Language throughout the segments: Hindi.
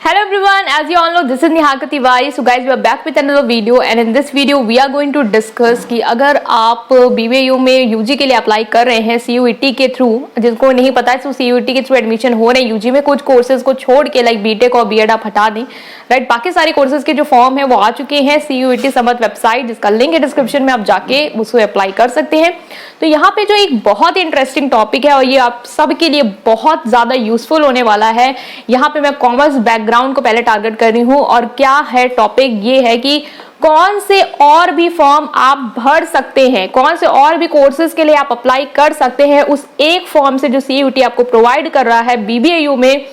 Hello everyone, as you all know, this is Niharika Tiwari. So guys, we are back with another video and in this video we are going to discuss कि अगर आप BBAU में UG के लिए अप्लाई कर रहे हैं CUET के थ्रू, जिनको नहीं पता है तो CUET के थ्रू एडमिशन हो रहे हैं UG में, कुछ कोर्सेज को छोड़ के लाइक बीटेक और बीएड आप हटा दें, राइट। बाकी सारे कोर्सेज के जो फॉर्म है वो आ चुके हैं CUET समत वेबसाइट, जिसका लिंक है डिस्क्रिप्शन में, आप जाके उसको अप्लाई कर सकते हैं। तो यहाँ पे जो एक बहुत ही इंटरेस्टिंग टॉपिक है और ये आप सबके लिए बहुत ज्यादा यूजफुल होने वाला है। यहाँ पे मैं कॉमर्स बैकग्राउंड को पहले टारगेट कर रही हूँ और क्या है टॉपिक, ये है कि कौन से और भी फॉर्म आप भर सकते हैं, कौन से और भी कोर्सेज के लिए आप अप्लाई कर सकते हैं उस एक फॉर्म से जो CUET आपको प्रोवाइड कर रहा है BBAU में,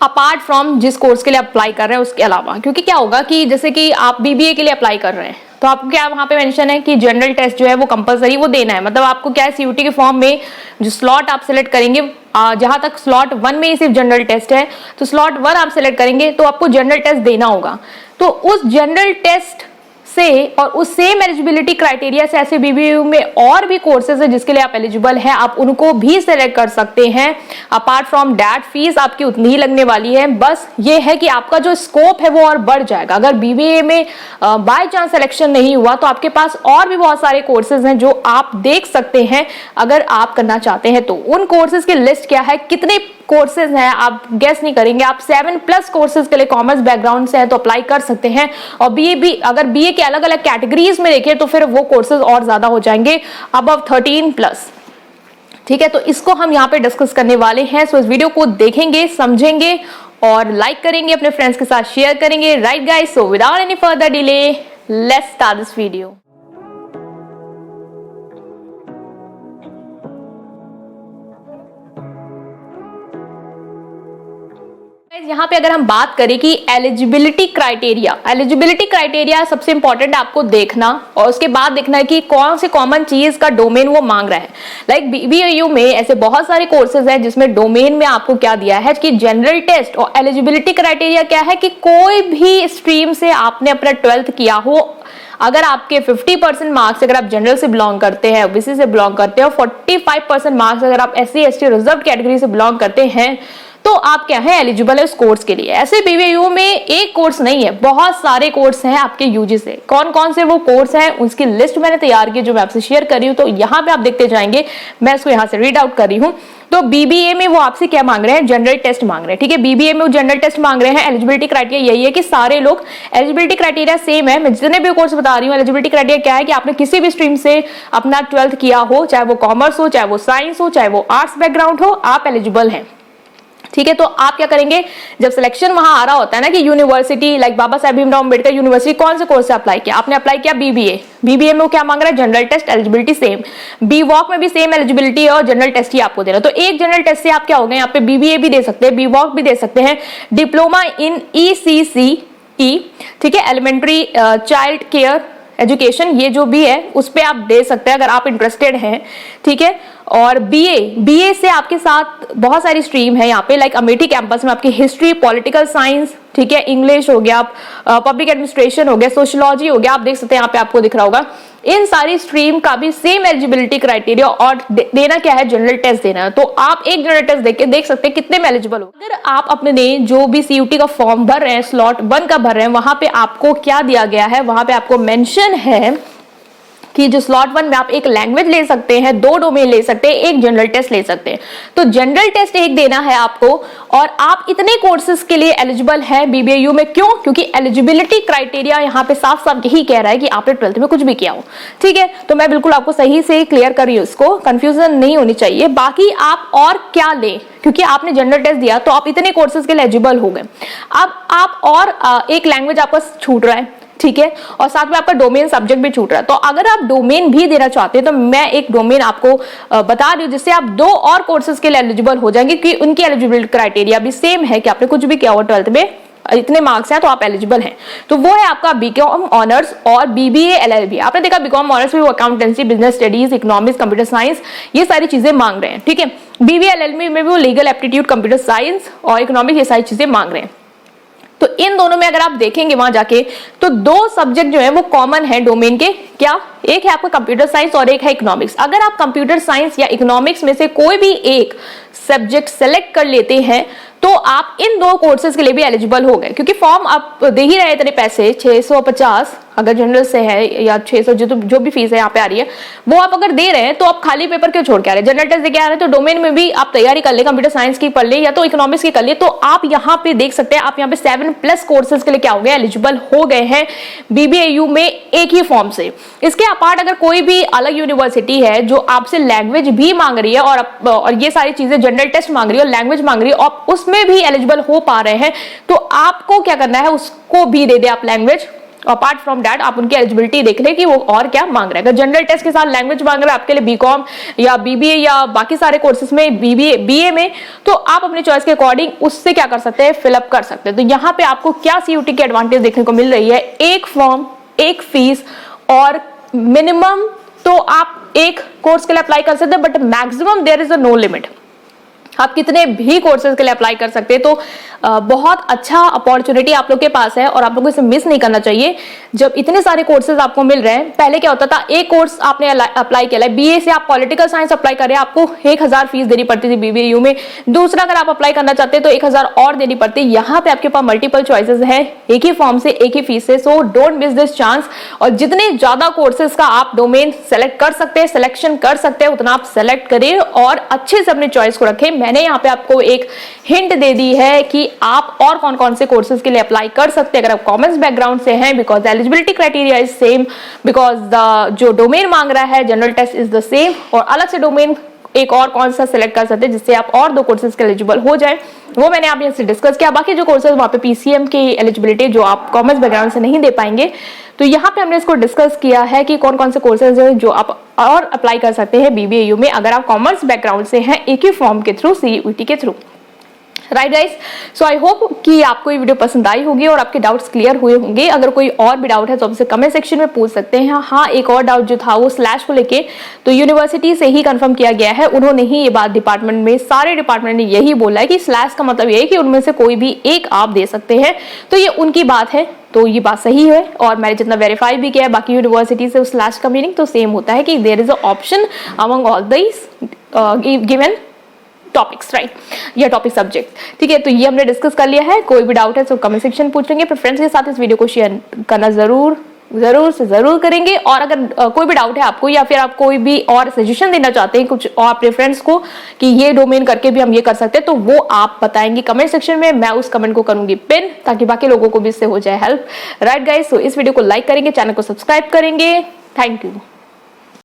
अपार्ट फ्रॉम जिस कोर्स के लिए अप्लाई कर रहे हैं उसके अलावा। क्योंकि क्या होगा कि जैसे कि आप BBA के लिए अप्लाई कर रहे हैं तो आपको क्या वहां पे मेंशन है कि जनरल टेस्ट जो है वो कंपलसरी वो देना है। मतलब आपको क्या है, CUET के फॉर्म में जो स्लॉट आप सिलेक्ट करेंगे, जहां तक स्लॉट 1 में ही सिर्फ जनरल टेस्ट है, तो स्लॉट 1 आप सिलेक्ट करेंगे तो आपको जनरल टेस्ट देना होगा। तो उस जनरल टेस्ट से और उस सेम एलिजिबिलिटी क्राइटेरिया से ऐसे BBAU में और भी कोर्सेज है जिसके लिए आप एलिजिबल हैं, आप उनको भी सिलेक्ट कर सकते हैं। अपार्ट फ्रॉम दैट फीस आपकी उतनी ही लगने वाली है, बस ये है कि आपका जो स्कोप है वो और बढ़ जाएगा। अगर BBA में बाय चांस सिलेक्शन नहीं हुआ तो आपके पास और भी बहुत सारे कोर्सेज हैं जो आप देख सकते हैं अगर आप करना चाहते हैं। तो उन कोर्सेज की लिस्ट क्या है, कितने कोर्सेज हैं आप गेस नहीं करेंगे। आप 7+ कोर्सेज के लिए कॉमर्स बैकग्राउंड से है तो अप्लाई कर सकते हैं। और अगर BA के अलग अलग कैटेगरीज में देखें तो फिर वो कोर्सेज और ज्यादा हो जाएंगे, अबव 13+। ठीक है, तो इसको हम यहाँ पे डिस्कस करने वाले हैं। सो इस वीडियो को देखेंगे, समझेंगे और लाइक करेंगे, अपने फ्रेंड्स के साथ शेयर करेंगे, right guys. So without any further delay let's start this video. यहाँ पे अगर हम बात करें कि एलिजिबिलिटी क्राइटेरिया सबसे इंपॉर्टेंट आपको देखना, और उसके बाद देखना है कि कौन से कॉमन चीज का डोमेन वो मांग रहा है। लाइक BBAU में ऐसे बहुत सारे कोर्सेज हैं जिसमें डोमेन में आपको क्या दिया है कि जनरल टेस्ट, और एलिजिबिलिटी क्राइटेरिया क्या है कि कोई भी स्ट्रीम से आपने अपना 12th किया हो, अगर आपके 50% मार्क्स अगर आप जनरल से बिलोंग करते हैं, OBC से बिलोंग करते हैं, और 45% मार्क्स अगर आप SC ST रिजर्व कैटेगरी से बिलोंग करते हैं, तो आप क्या है एलिजिबल है उस कोर्स के लिए। ऐसे BBAU में एक कोर्स नहीं है, बहुत सारे कोर्स हैं आपके UG से। कौन कौन से वो कोर्स हैं उसकी लिस्ट मैंने तैयार की जो मैं आपसे शेयर कर रही हूँ। तो यहाँ पे आप देखते जाएंगे, मैं इसको यहाँ से रीड आउट कर रही हूँ। तो BBA में वो आपसे क्या मांग रहे हैं, जनरल टेस्ट मांग रहे हैं। ठीक है, BBA में वो जनरल टेस्ट मांग रहे हैं। एलिजिबिलिटी क्राइटेरिया यही है कि सारे लोग, एलिजिबिलिटी क्राइटेरिया सेम है, मैं जितने भी कोर्स बता रही हूँ। एलिजिबिलिटी क्राइटेरिया क्या है कि आपने किसी भी स्ट्रीम से अपना 12th किया हो, चाहे वो कॉमर्स हो, चाहे वो साइंस हो, चाहे वो आर्ट्स बैकग्राउंड हो, आप एलिजिबल हैं। ठीक है, तो आप क्या करेंगे, जब सिलेक्शन वहां आ रहा होता है ना कि university like Baba Saheb Bhimrao Ambedkar university, कौन से कोर्स से अप्लाई किया, आपने अप्लाई किया BBA में वो क्या मांग रहा है, general test, eligibility same. BVOC में भी सेम एलिजिबिलिटी और जनरल टेस्ट ही आपको देना। तो एक जनरल टेस्ट से आप क्या हो गए, यहाँ पे BBA भी दे सकते हैं, BVOC भी दे सकते हैं, डिप्लोमा इन ECCE, ठीक है, एलिमेंट्री चाइल्ड केयर एजुकेशन, ये जो भी है उस पे आप दे सकते हैं अगर आप इंटरेस्टेड हैं। ठीक है, और BA से आपके साथ बहुत सारी स्ट्रीम है यहाँ पे, लाइक अमेठी कैंपस में आपकी हिस्ट्री, पॉलिटिकल साइंस, ठीक है, इंग्लिश हो गया, पब्लिक एडमिनिस्ट्रेशन हो गया, सोशियोलॉजी हो गया, आप देख सकते हैं यहाँ पे आपको दिख रहा होगा। इन सारी स्ट्रीम का भी सेम एलिजिबिलिटी क्राइटेरिया, और देना क्या है, जनरल टेस्ट देना है। तो आप एक जनरल टेस्ट देख के देख सकते हैं कितने में एलिजिबल हो। अगर आप अपने जो भी CUET का फॉर्म भर रहे हैं, स्लॉट 1 का भर रहे हैं, वहां पे आपको क्या दिया गया है, वहां पे आपको मेंशन है कि जो स्लॉट 1 में आप एक लैंग्वेज ले सकते हैं, 2 डोमेन ले सकते हैं, एक जनरल टेस्ट ले सकते हैं। तो जनरल टेस्ट एक देना है आपको, और आप इतने कोर्सेज के लिए एलिजिबल है BBAU में। क्यों? क्योंकि एलिजिबिलिटी क्राइटेरिया यहाँ पे साफ साफ यही कह रहा है कि आपने 12th में कुछ भी किया हो। ठीक है, तो मैं बिल्कुल आपको सही से क्लियर कर रही हूँ, इसको कंफ्यूजन नहीं होनी चाहिए। बाकी आप और क्या लें, क्योंकि आपने जनरल टेस्ट दिया तो आप इतने कोर्सेज के लिए एलिजिबल हो गए। अब आप और एक लैंग्वेज आपका छूट रहा है, ठीक है, और साथ में आपका डोमेन सब्जेक्ट भी छूट रहा है। तो अगर आप डोमेन भी देना चाहते हैं तो मैं एक डोमेन आपको बता रही हूँ जिससे आप 2 और कोर्सेज के लिए एलिजिबल हो जाएंगे, क्योंकि उनकी एलिजिबिलिटी क्राइटेरिया भी सेम है कि आपने कुछ भी किया हो 12th में, इतने मार्क्स हैं तो आप एलिजिबल हैं। तो वो है आपका BCom ऑनर्स और BBA LLB। आपने देखा BCom ऑनर्स में वो accountancy, business studies, economics, computer science, ये सारी चीजें मांग रहे हैं। ठीक है, BBA LLB में भी वो लीगल एप्टीट्यूड, कंप्यूटर साइंस और इकोनॉमिक्स, ये सारी चीजें मांग रहे हैं। तो इन दोनों में अगर आप देखेंगे वहां जाके तो 2 सब्जेक्ट जो है वो कॉमन है डोमेन के, क्या, एक है आपका कंप्यूटर साइंस और एक है इकोनॉमिक्स। अगर आप कंप्यूटर साइंस या इकोनॉमिक्स में से कोई भी एक सब्जेक्ट सेलेक्ट कर लेते हैं तो आप इन दो कोर्सेज के लिए भी एलिजिबल हो गए, क्योंकि फॉर्म आप दे ही रहे इतने पैसे 650 अगर जनरल से है या 600 जो भी फीस है यहाँ पे आ रही है वो आप अगर दे रहे हैं तो आप खाली पेपर क्यों छोड़ के आ रहे हैं। जनरल टेस्ट देके आ रहे हैं तो डोमेन में भी आप तैयारी कर ले, कंप्यूटर साइंस की पढ़ ले या तो इकोनॉमिक्स की कर ले, तो आप यहाँ पे देख सकते हैं आप यहाँ पे 7+ कोर्सेज के लिए क्या हो गए, एलिजिबल हो गए हैं BBAU में एक ही फॉर्म से। इसके अपार्ट अगर कोई भी अलग यूनिवर्सिटी है जो आपसे लैंग्वेज भी मांग रही है और ये सारी चीजें जनरल टेस्ट मांग रही है और लैंग्वेज मांग रही है और उसमें भी एलिजिबल हो पा रहे हैं, तो आपको क्या करना है, उसको भी दे दे आप लैंग्वेज। अपार्ट फ्रॉम दैट आप उनकी एलिजिबिलिटी देख ले कि वो और क्या मांग रहे हैं। अगर जनरल टेस्ट के साथ लैंग्वेज मांग रहे हैं आपके लिए बीकॉम या BBA या बाकी सारे कोर्सेज में BA में, तो आप अपनी चॉइस के अकॉर्डिंग उससे क्या कर सकते हैं, फिलअप कर सकते हैं। तो यहाँ पे आपको क्या CUT की एडवांटेज देखने को मिल रही है, एक फॉर्म, एक फीस और मिनिमम तो आप एक कोर्स के लिए अप्लाई कर सकते हैं, but maximum there is a no limit, आप कितने भी कोर्सेज के लिए अप्लाई कर सकते हैं। तो बहुत अच्छा अपॉर्चुनिटी आप लोग के पास है और आप लोगों को इसे मिस नहीं करना चाहिए। जब इतने सारे कोर्सेज आपको मिल रहे हैं, पहले क्या होता था एक कोर्स आपने अप्लाई किया है, BA से आप पॉलिटिकल साइंस अप्लाई कर रहे हैं, आपको 1000 फीस देनी पड़ती थी BBAU में, दूसरा अगर आप अप्लाई करना चाहते हैं तो 1000 और देनी पड़ती है। यहाँ पे आपके पास मल्टीपल चॉइसेस है, एक ही फॉर्म से एक ही फीस से, so don't miss this chance. और जितने ज्यादा कोर्सेज का आप डोमेन सेलेक्ट कर सकते हैं, सिलेक्शन कर सकते हैं, उतना आप सेलेक्ट करें और अच्छे से अपने चॉइस को रखें। मैंने यहाँ पे आपको एक हिंट दे दी है कि आप और कौन कौन से कोर्सेज के लिए अप्लाई कर सकते हैं अगर आप कॉमर्स बैकग्राउंड से हैं, because eligibility criteria is same, because the जो डोमेन मांग रहा है general test is the same, और अलग से डोमेन एक और कौन सा सिलेक्ट कर सकते हैं जिससे आप और 2 कोर्सेज के एलिजिबल हो जाए, वो मैंने आप यहाँ से डिस्कस किया। बाकी जो कोर्सेज वहाँ पे PCM की एलिजिबिलिटी जो आप कॉमर्स बैकग्राउंड से नहीं दे पाएंगे, तो यहाँ पे हमने इसको डिस्कस किया है कि कौन कौन से कोर्सेज हैं जो आप और अप्लाई कर सकते हैं BBAU में अगर आप कॉमर्स बैकग्राउंड से हैं, एक ही फॉर्म के थ्रू, CUT के through. Right guys, so I hope कि आपको ये वीडियो पसंद आई होगी और आपके डाउट्स क्लियर हुए होंगे। अगर कोई और भी डाउट है तो आपसे कमेंट सेक्शन में पूछ सकते हैं। हाँ, एक और डाउट जो था वो स्लैश को लेके, तो यूनिवर्सिटी से ही कंफर्म किया गया है, उन्होंने ही ये बात डिपार्टमेंट में, सारे डिपार्टमेंट ने यही बोला है कि स्लैश का मतलब ये है कि उनमें से कोई भी एक आप दे सकते हैं, तो ये उनकी बात है, तो ये बात सही है और मैंने जितना वेरीफाई भी किया है बाकी यूनिवर्सिटी से, उस स्लैश का मीनिंग तो सेम होता है कि there is a option among all this given topics, right, या टॉपिक सब्जेक्ट। ठीक है, तो ये हमने डिस्कस कर लिया है। कोई भी डाउट है तो कमेंट सेक्शन पूछेंगे, फिर फ्रेंड्स के साथ इस वीडियो को शेयर करना जरूर करेंगे। और अगर कोई भी डाउट है आपको या फिर आप कोई भी और सजेशन देना चाहते हैं कुछ और अपने फ्रेंड्स को कि ये डोमेन करके भी हम ये कर सकते हैं, तो वो आप बताएंगे कमेंट सेक्शन में, मैं उस कमेंट को करूंगी पिन ताकि बाकी लोगों को भी इससे हो जाए हेल्प। राइट गाइस, सो इस वीडियो को लाइक करेंगे, चैनल को सब्सक्राइब करेंगे। Thank you.